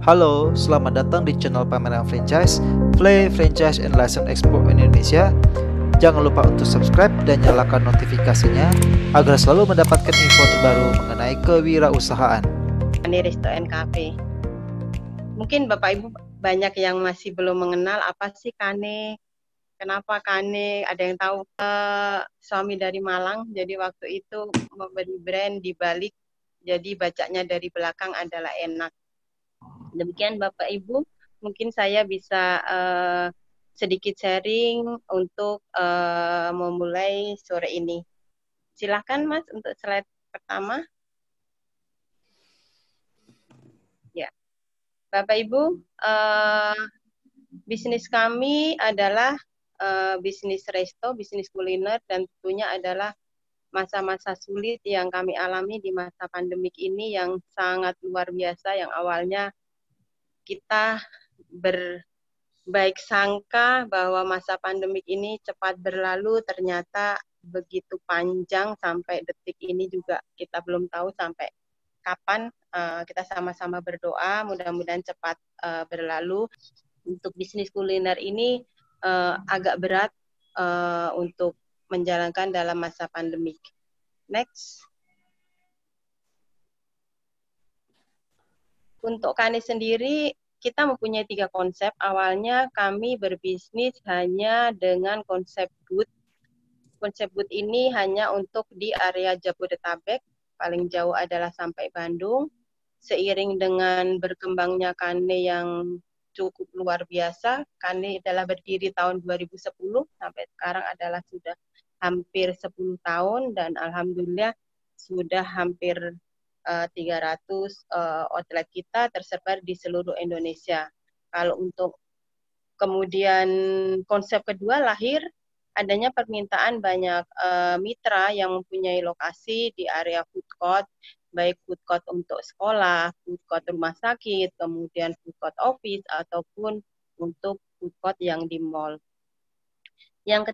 Halo, selamat datang di channel pameran franchise, Play Franchise and License Expo Indonesia. Jangan lupa untuk subscribe dan nyalakan notifikasinya agar selalu mendapatkan info terbaru mengenai kewirausahaan. Kane Resto and Cafe. Mungkin Bapak Ibu banyak yang masih belum mengenal apa sih Kane. Kenapa Kane? Ada yang tahu? Suami dari Malang, jadi waktu itu memberi brand di balik, jadi bacanya dari belakang adalah enak. Demikian Bapak Ibu, mungkin saya bisa sedikit sharing untuk memulai sore ini. Silahkan Mas untuk slide pertama. Ya, Bapak Ibu, bisnis kami adalah bisnis resto, bisnis kuliner, dan tentunya adalah masa-masa sulit yang kami alami di masa pandemik ini yang sangat luar biasa, yang awalnya kita berbaik sangka bahwa masa pandemik ini cepat berlalu, ternyata begitu panjang sampai detik ini juga kita belum tahu sampai kapan. Kita sama-sama berdoa mudah-mudahan cepat berlalu. Untuk bisnis kuliner ini agak berat untuk menjalankan dalam masa pandemik. Next. Untuk Kane sendiri, kita mempunyai 3 konsep. Awalnya kami berbisnis hanya dengan konsep booth. Konsep booth ini hanya untuk di area Jabodetabek, paling jauh adalah sampai Bandung. Seiring dengan berkembangnya Kane yang cukup luar biasa, Kane adalah berdiri tahun 2010, sampai sekarang adalah sudah hampir 10 tahun, dan alhamdulillah sudah hampir 300 outlet kita tersebar di seluruh Indonesia. Kalau untuk kemudian konsep kedua lahir, adanya permintaan banyak mitra yang mempunyai lokasi di area food court, baik food court untuk sekolah, food court rumah sakit, kemudian food court office, ataupun untuk food court yang di mall. Yang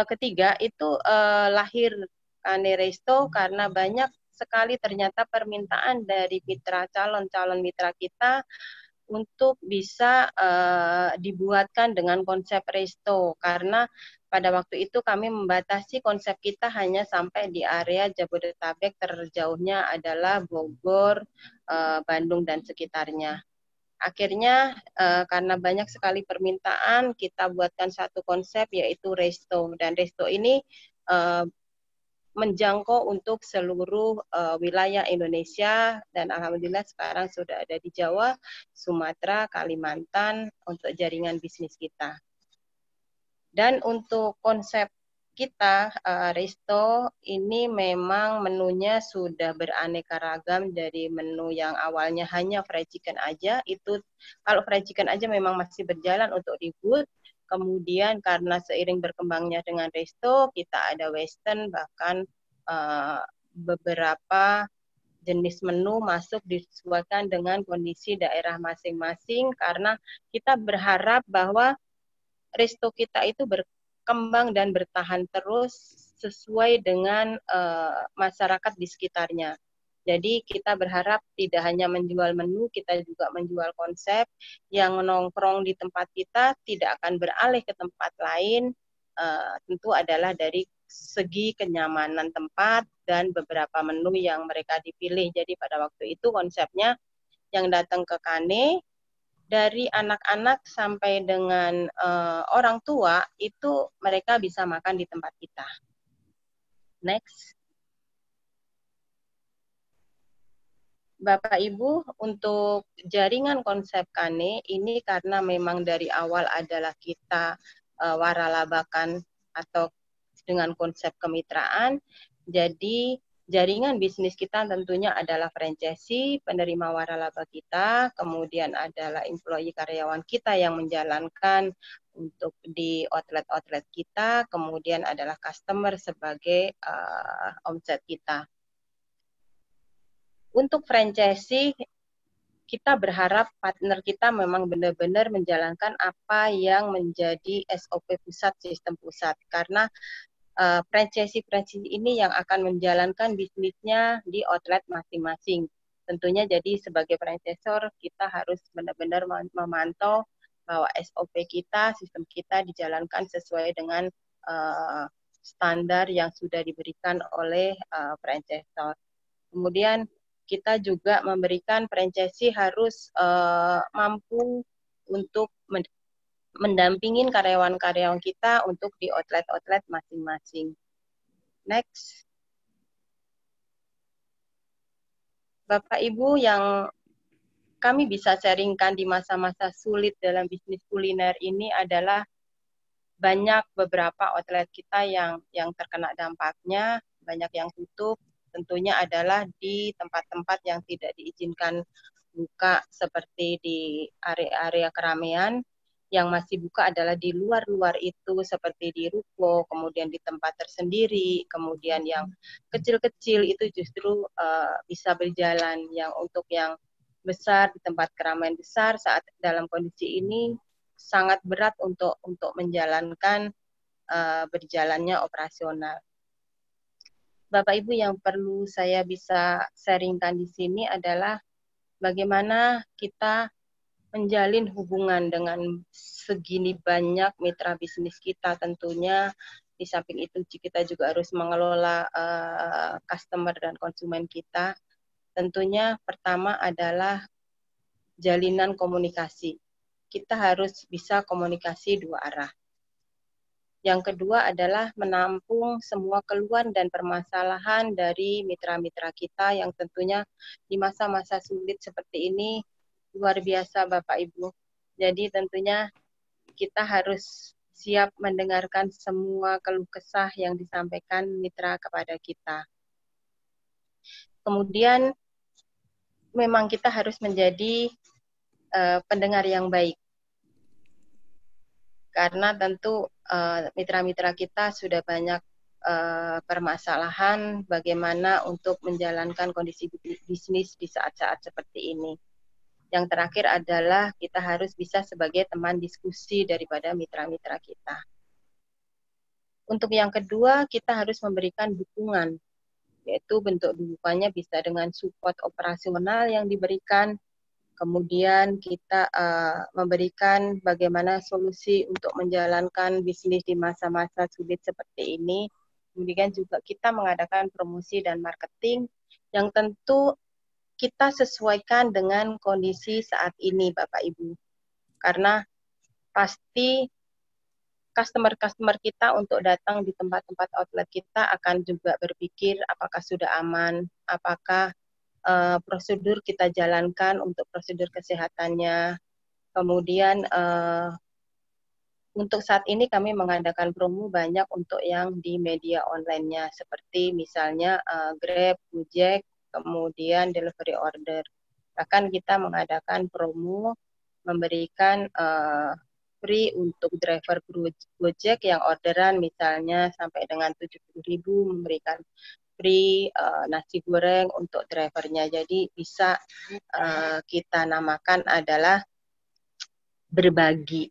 ketiga itu lahir Kane Resto karena banyak sekali ternyata permintaan dari calon mitra kita untuk bisa dibuatkan dengan konsep resto, karena pada waktu itu kami membatasi konsep kita hanya sampai di area Jabodetabek, terjauhnya adalah Bogor, Bandung dan sekitarnya. Akhirnya karena banyak sekali permintaan, kita buatkan satu konsep yaitu resto, dan resto ini menjangkau untuk seluruh wilayah Indonesia, dan alhamdulillah sekarang sudah ada di Jawa, Sumatera, Kalimantan untuk jaringan bisnis kita. Dan untuk konsep kita resto ini memang menunya sudah beraneka ragam, dari menu yang awalnya hanya fried chicken aja, itu kalau fried chicken aja memang masih berjalan untuk di booth. Kemudian karena seiring berkembangnya dengan resto, kita ada western, bahkan beberapa jenis menu masuk disesuaikan dengan kondisi daerah masing-masing, karena kita berharap bahwa resto kita itu berkembang dan bertahan terus sesuai dengan masyarakat di sekitarnya. Jadi kita berharap tidak hanya menjual menu, kita juga menjual konsep yang nongkrong di tempat kita tidak akan beralih ke tempat lain, tentu adalah dari segi kenyamanan tempat dan beberapa menu yang mereka dipilih. Jadi pada waktu itu konsepnya yang datang ke Kane, dari anak-anak sampai dengan orang tua, itu mereka bisa makan di tempat kita. Next. Bapak Ibu, untuk jaringan konsep Kane ini karena memang dari awal adalah kita waralabakan atau dengan konsep kemitraan, jadi jaringan bisnis kita tentunya adalah franchisee, penerima waralaba kita, kemudian adalah employee karyawan kita yang menjalankan untuk di outlet-outlet kita, kemudian adalah customer sebagai omset kita. Untuk franchisee, kita berharap partner kita memang benar-benar menjalankan apa yang menjadi SOP pusat, sistem pusat, karena franchisee ini yang akan menjalankan bisnisnya di outlet masing-masing. Tentunya jadi sebagai franchisor kita harus benar-benar memantau bahwa SOP kita, sistem kita dijalankan sesuai dengan standar yang sudah diberikan oleh franchisor. Kemudian kita juga memberikan franchisee harus mampu untuk mendampingin karyawan-karyawan kita untuk di outlet-outlet masing-masing. Next. Bapak Ibu, yang kami bisa sharingkan di masa-masa sulit dalam bisnis kuliner ini adalah banyak beberapa outlet kita yang terkena dampaknya, banyak yang tutup, tentunya adalah di tempat-tempat yang tidak diizinkan buka seperti di area-area keramaian. Yang masih buka adalah di luar-luar itu seperti di ruko, kemudian di tempat tersendiri, kemudian yang kecil-kecil itu justru bisa berjalan. Yang untuk yang besar di tempat keramaian besar saat dalam kondisi ini sangat berat untuk menjalankan berjalannya operasional. Bapak Ibu, yang perlu saya bisa sharingkan di sini adalah bagaimana kita menjalin hubungan dengan segini banyak mitra bisnis kita. Tentunya di samping itu kita juga harus mengelola customer dan konsumen kita. Tentunya pertama adalah jalinan komunikasi. Kita harus bisa komunikasi dua arah. Yang kedua adalah menampung semua keluhan dan permasalahan dari mitra-mitra kita yang tentunya di masa-masa sulit seperti ini luar biasa Bapak Ibu. Jadi tentunya kita harus siap mendengarkan semua keluh kesah yang disampaikan mitra kepada kita. Kemudian memang kita harus menjadi pendengar yang baik. Karena tentu mitra-mitra kita sudah banyak permasalahan bagaimana untuk menjalankan kondisi bisnis di saat-saat seperti ini. Yang terakhir adalah kita harus bisa sebagai teman diskusi daripada mitra-mitra kita. Untuk yang kedua, kita harus memberikan dukungan, yaitu bentuk dukungannya bisa dengan support operasional yang diberikan, kemudian kita memberikan bagaimana solusi untuk menjalankan bisnis di masa-masa sulit seperti ini. Kemudian juga kita mengadakan promosi dan marketing yang tentu kita sesuaikan dengan kondisi saat ini, Bapak Ibu. Karena pasti customer-customer kita untuk datang di tempat-tempat outlet kita akan juga berpikir apakah sudah aman, apakah prosedur kita jalankan untuk prosedur kesehatannya. Kemudian untuk saat ini kami mengadakan promo banyak untuk yang di media online-nya, seperti misalnya Grab, Gojek, kemudian delivery order. Bahkan kita mengadakan promo memberikan free untuk driver Gojek yang orderan misalnya sampai dengan 70.000 memberikan free nasi goreng untuk drivernya. Jadi bisa kita namakan adalah berbagi.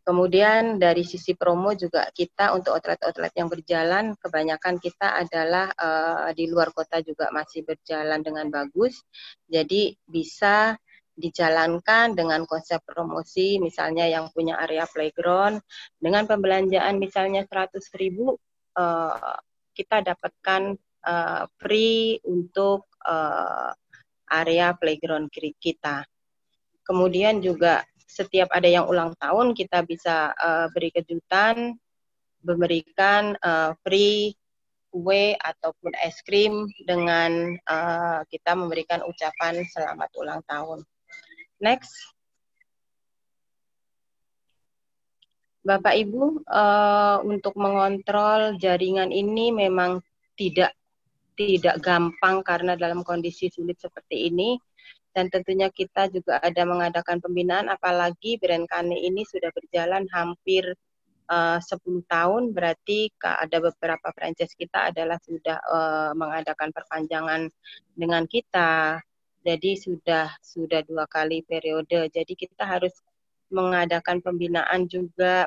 Kemudian dari sisi promo juga kita untuk outlet-outlet yang berjalan, kebanyakan kita adalah di luar kota juga masih berjalan dengan bagus. Jadi bisa dijalankan dengan konsep promosi, misalnya yang punya area playground, dengan pembelanjaan misalnya 100.000, kita dapatkan free untuk area playground kita. Kemudian juga setiap ada yang ulang tahun kita bisa beri kejutan, memberikan free kue ataupun es krim dengan kita memberikan ucapan selamat ulang tahun. Next. Bapak Ibu, untuk mengontrol jaringan ini memang tidak gampang karena dalam kondisi sulit seperti ini. Dan tentunya kita juga ada mengadakan pembinaan, apalagi brand Kane ini sudah berjalan hampir 10 tahun, berarti ada beberapa franchise kita adalah sudah mengadakan perpanjangan dengan kita. Jadi sudah 2 kali periode. Jadi kita harus mengadakan pembinaan juga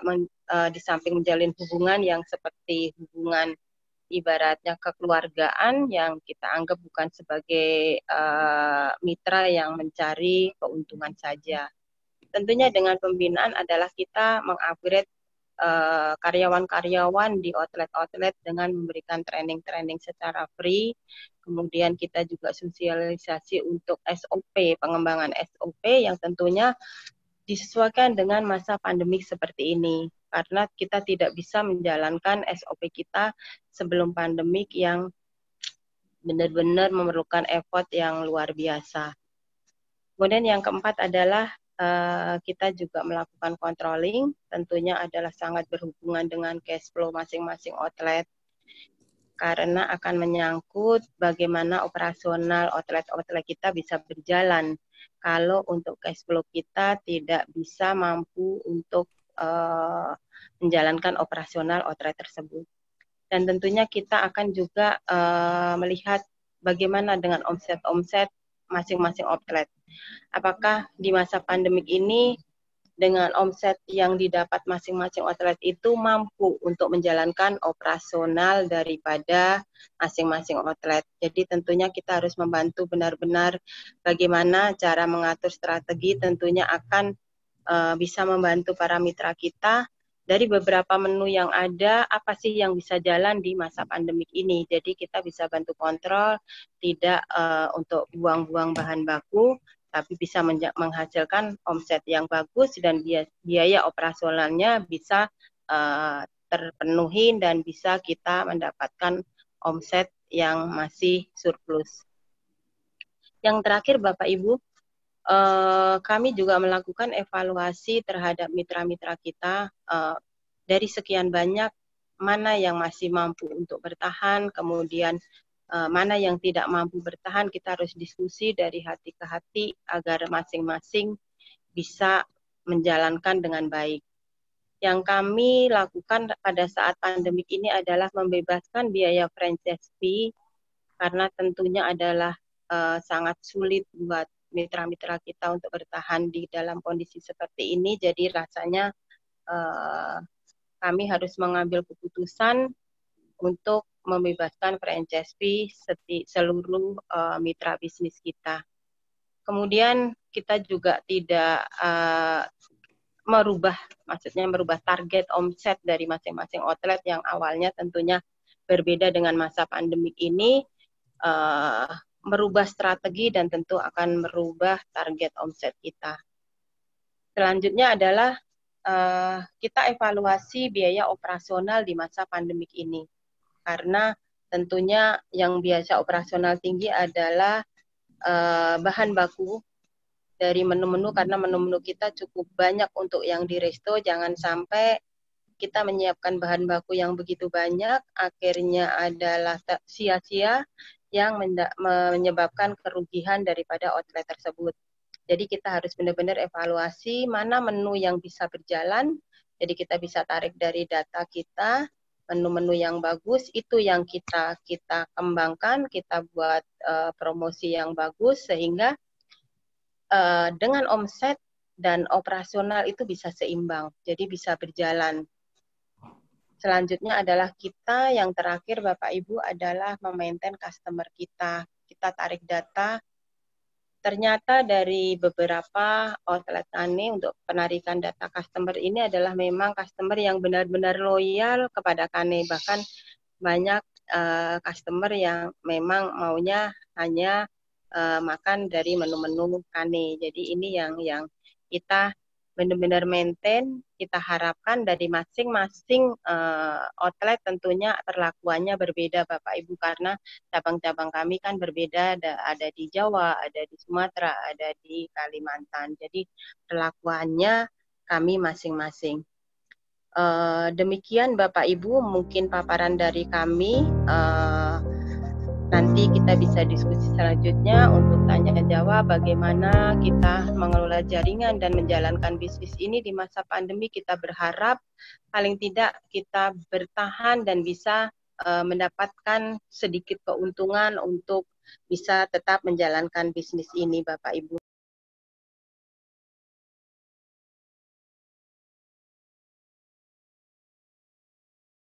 di samping menjalin hubungan yang seperti hubungan ibaratnya kekeluargaan yang kita anggap bukan sebagai mitra yang mencari keuntungan saja. Tentunya dengan pembinaan adalah kita mengupgrade karyawan-karyawan di outlet-outlet dengan memberikan training-training secara free. Kemudian kita juga sosialisasi untuk SOP, pengembangan SOP yang tentunya disesuaikan dengan masa pandemik seperti ini. Karena kita tidak bisa menjalankan SOP kita sebelum pandemik yang benar-benar memerlukan effort yang luar biasa. Kemudian yang keempat adalah kita juga melakukan controlling, tentunya adalah sangat berhubungan dengan cash flow masing-masing outlet, karena akan menyangkut bagaimana operasional outlet-outlet kita bisa berjalan kalau untuk cash flow kita tidak bisa mampu untuk menjalankan operasional outlet tersebut. Dan tentunya kita akan juga melihat bagaimana dengan omset-omset masing-masing outlet. Apakah di masa pandemik ini dengan omset yang didapat masing-masing outlet itu mampu untuk menjalankan operasional daripada masing-masing outlet. Jadi tentunya kita harus membantu benar-benar bagaimana cara mengatur strategi, tentunya akan bisa membantu para mitra kita dari beberapa menu yang ada, apa sih yang bisa jalan di masa pandemik ini. Jadi kita bisa bantu kontrol, tidak untuk buang-buang bahan baku, tapi bisa menghasilkan omset yang bagus dan biaya operasionalnya bisa terpenuhi dan bisa kita mendapatkan omset yang masih surplus. Yang terakhir Bapak Ibu, kami juga melakukan evaluasi terhadap mitra-mitra kita dari sekian banyak mana yang masih mampu untuk bertahan, kemudian mana yang tidak mampu bertahan, kita harus diskusi dari hati ke hati agar masing-masing bisa menjalankan dengan baik. Yang kami lakukan pada saat pandemik ini adalah membebaskan biaya franchise fee, karena tentunya adalah sangat sulit buat mitra-mitra kita untuk bertahan di dalam kondisi seperti ini. Jadi rasanya kami harus mengambil keputusan untuk membebaskan franchise fee seluruh mitra bisnis kita. Kemudian kita juga tidak merubah target omset dari masing-masing outlet yang awalnya tentunya berbeda dengan masa pandemik ini, merubah strategi dan tentu akan merubah target omset kita. Selanjutnya adalah kita evaluasi biaya operasional di masa pandemik ini. Karena tentunya yang biasa operasional tinggi adalah bahan baku dari menu-menu, karena menu-menu kita cukup banyak untuk yang di resto. Jangan sampai kita menyiapkan bahan baku yang begitu banyak, akhirnya adalah sia-sia yang menyebabkan kerugian daripada outlet tersebut. Jadi kita harus benar-benar evaluasi mana menu yang bisa berjalan. Jadi kita bisa tarik dari data kita, menu-menu yang bagus itu yang kita kembangkan, kita buat promosi yang bagus sehingga dengan omset dan operasional itu bisa seimbang, jadi bisa berjalan. Selanjutnya adalah kita yang terakhir Bapak Ibu adalah memaintain customer kita. Kita tarik data. Ternyata dari beberapa outlet Kane untuk penarikan data customer ini adalah memang customer yang benar-benar loyal kepada Kane. Bahkan banyak customer yang memang maunya hanya makan dari menu-menu Kane. Jadi ini yang kita benar-benar maintain. Kita harapkan dari masing-masing outlet tentunya perlakuannya berbeda Bapak Ibu, karena cabang-cabang kami kan berbeda, ada di Jawa, ada di Sumatera, ada di Kalimantan. Jadi perlakuannya kami masing-masing. Demikian Bapak Ibu mungkin paparan dari kami. Nanti kita bisa diskusi selanjutnya untuk tanya jawab bagaimana kita mengelola jaringan dan menjalankan bisnis ini di masa pandemi. Kita berharap paling tidak kita bertahan dan bisa mendapatkan sedikit keuntungan untuk bisa tetap menjalankan bisnis ini Bapak Ibu.